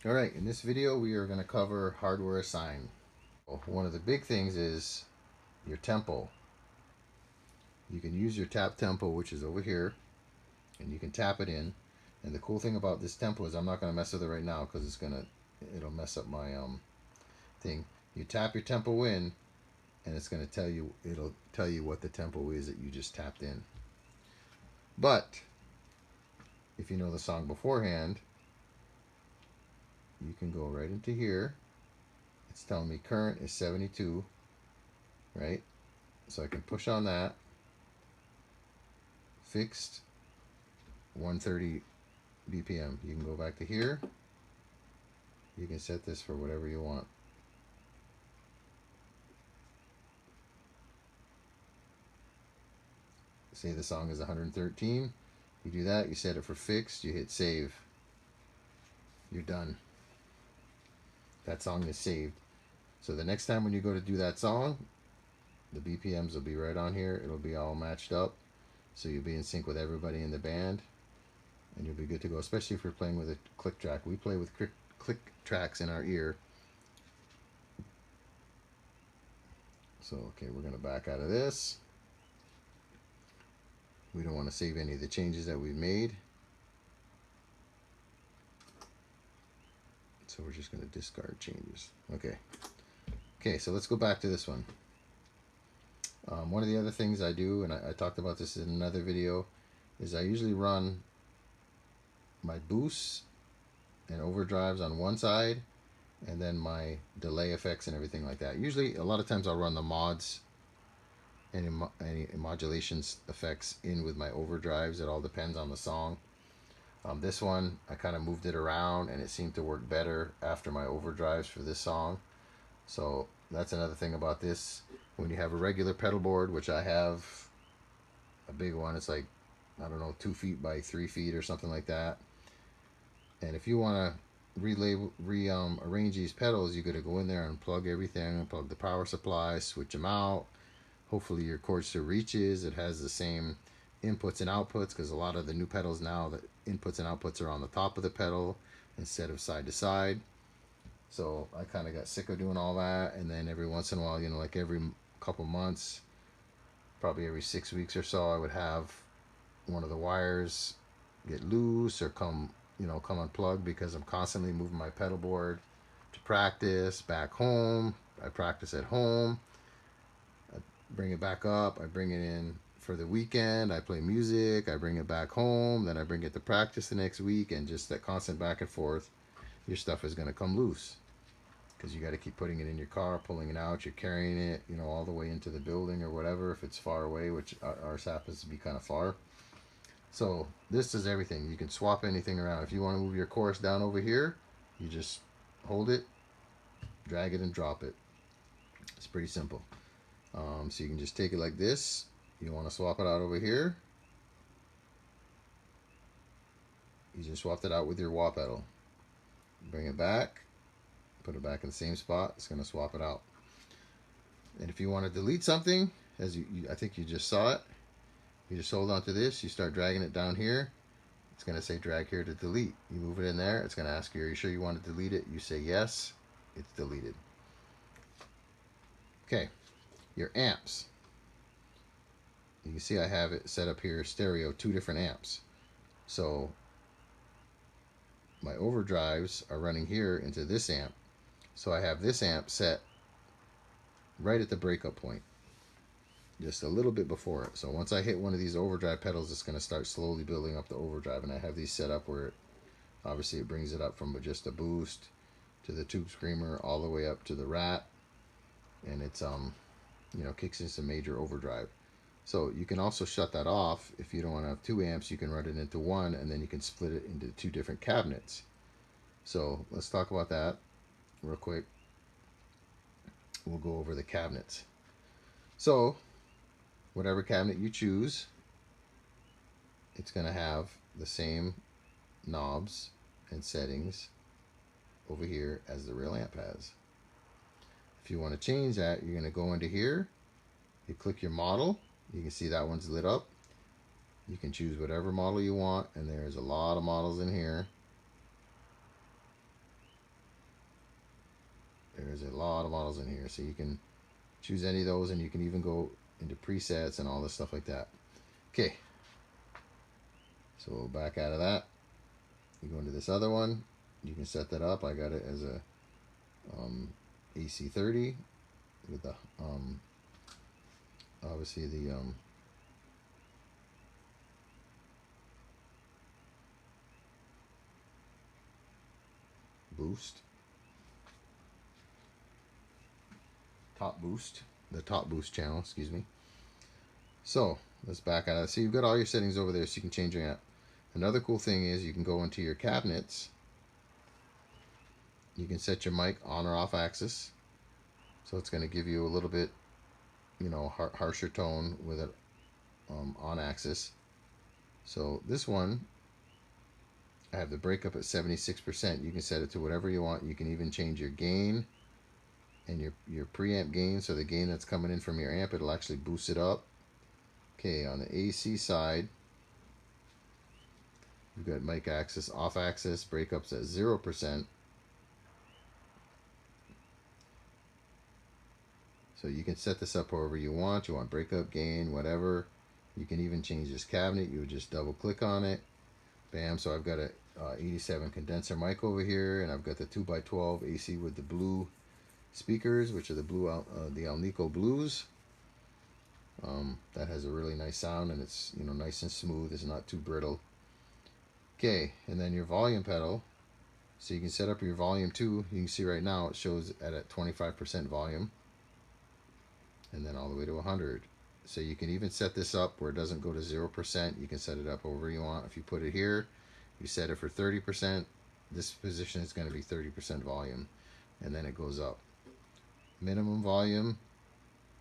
Alright, in this video we are going to cover hardware assign. One of the big things is your tempo. You can use your tap tempo, which is over here, and you can tap it in. And the cool thing about this tempo is I'm not going to mess with it right now because it'll mess up my thing. You tap your tempo in, and it'll tell you what the tempo is that you just tapped in. But if you know the song beforehand, you can go right into here. It's telling me current is 72, right? So I can push on that. Fixed 130 BPM. You can go back to here. You can set this for whatever you want. Say the song is 113. You do that, you set it for fixed, you hit save. You're done. That song is saved. So the next time when you go to do that song, the BPMs will be right on here. It'll be all matched up. So you'll be in sync with everybody in the band. And you'll be good to go, especially if you're playing with a click track. We play with click tracks in our ear. So, okay, we're going to back out of this. We don't want to save any of the changes that we've made. So we're just going to discard changes. Okay, so let's go back to this one. One of the other things I do, and I talked about this in another video, is I usually run my boosts and overdrives on one side, and then my delay effects and everything like that. Usually, a lot of times I'll run the mods and any modulations effects in with my overdrives. It all depends on the song. This one, I kind of moved it around, and it seemed to work better after my overdrives for this song. So that's another thing about this. When you have a regular pedal board, which I have a big one, it's like, I don't know, 2 feet by 3 feet or something like that. And if you want to arrange these pedals, you got to go in there and plug everything, plug the power supply, switch them out. Hopefully your chord still reaches. It has the same inputs and outputs, because a lot of the new pedals now, the inputs and outputs are on the top of the pedal instead of side to side. So I kind of got sick of doing all that. And then every once in a while, like every couple months, probably every 6 weeks or so, I would have one of the wires get loose or come unplugged, because I'm constantly moving my pedal board to practice back home. I practice at home. I bring it back up. I bring it in for the weekend. I play music. I bring it back home. Then I bring it to practice the next week, and just that constant back and forth. Your stuff is going to come loose, because you got to keep putting it in your car, pulling it out. You're carrying it, all the way into the building or whatever, if it's far away, which ours happens to be kind of far. So this is everything. You can swap anything around. If you want to move your chorus down over here, you just hold it, drag it, and drop it. It's pretty simple. So you can just take it like this. You want to swap it out over here, you just swapped it out with your wah pedal. Bring it back, put it back in the same spot. It's going to swap it out. And if you want to delete something, I think you just saw it, you just hold on to this, you start dragging it down here. It's going to say drag here to delete. You move it in there. It's going to ask you, are you sure you want to delete it? You say yes. It's deleted. Okay. Your amps. You can see I have it set up here, stereo, 2 different amps. So my overdrives are running here into this amp. So I have this amp set right at the breakup point, just a little bit before it. So once I hit one of these overdrive pedals, it's going to start slowly building up the overdrive. And I have these set up where obviously it brings it up from just a boost to the tube screamer all the way up to the rat, and it's kicks in some major overdrive. So you can also shut that off. If you don't want to have 2 amps, you can run it into one, and then you can split it into 2 different cabinets. So let's talk about that real quick. We'll go over the cabinets. So whatever cabinet you choose, it's going to have the same knobs and settings over here as the real amp has. If you want to change that, you're going to go into here, you click your model. You can see that one's lit up. You can choose whatever model you want, and there's a lot of models in here. There's a lot of models in here, so you can choose any of those, and you can even go into presets and all this stuff like that. Okay, so back out of that, you go into this other one. You can set that up. I got it as a AC30 with the obviously the boost, the top boost channel, excuse me. So let's back out of it. So you've got all your settings over there, so you can change your app. Another cool thing is you can go into your cabinets. You can set your mic on or off axis, so it's going to give you a little bit, you know, harsher tone with it on axis. So this one, I have the breakup at 76%. You can set it to whatever you want. You can even change your gain and your preamp gain, so the gain that's coming in from your amp, it'll actually boost it up. Okay, on the AC side, you've got mic axis, off axis, breakups at 0%. So you can set this up however you want. You want breakup, gain, whatever. You can even change this cabinet. You would just double click on it. Bam, so I've got a 87 condenser mic over here, and I've got the 2x12 AC with the blue speakers, which are the the Alnico Blues. That has a really nice sound, and it's, you know, nice and smooth. It's not too brittle. Okay, and then your volume pedal. So you can set up your volume too. You can see right now it shows at 25% volume, and then all the way to 100. So you can even set this up where it doesn't go to 0%. You can set it up however you want. If you put it here, you set it for 30%. This position is going to be 30% volume, and then it goes up. Minimum volume,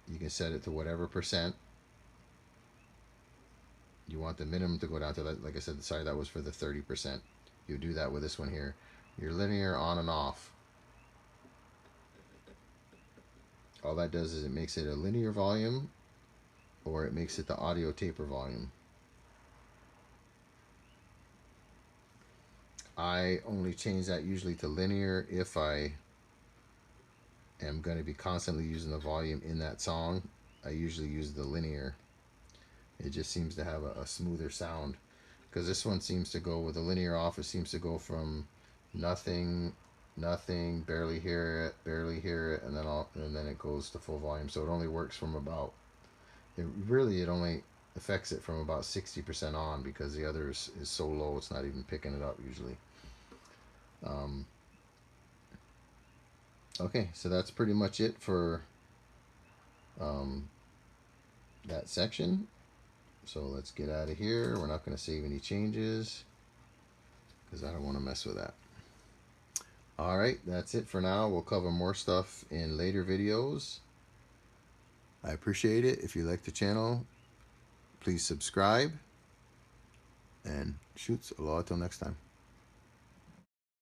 you can set it to whatever percent. You want the minimum to go down to, like I said, sorry, that was for the 30%. You do that with this one here. Your linear on and off. All that does is it makes it a linear volume, or it makes it the audio taper volume. I only change that usually to linear if I am going to be constantly using the volume in that song. I usually use the linear. It just seems to have a smoother sound, because this one seems to go with the linear off. It seems to go from nothing, barely hear it, and then it goes to full volume. So it only works from about, it only affects it from about 60% on, because the other is so low it's not even picking it up usually. Okay, so that's pretty much it for that section. So let's get out of here. We're not going to save any changes because I don't want to mess with that. All right, that's it for now. We'll cover more stuff in later videos. I appreciate it. If you like the channel, please subscribe, and shoots. Aloha till next time.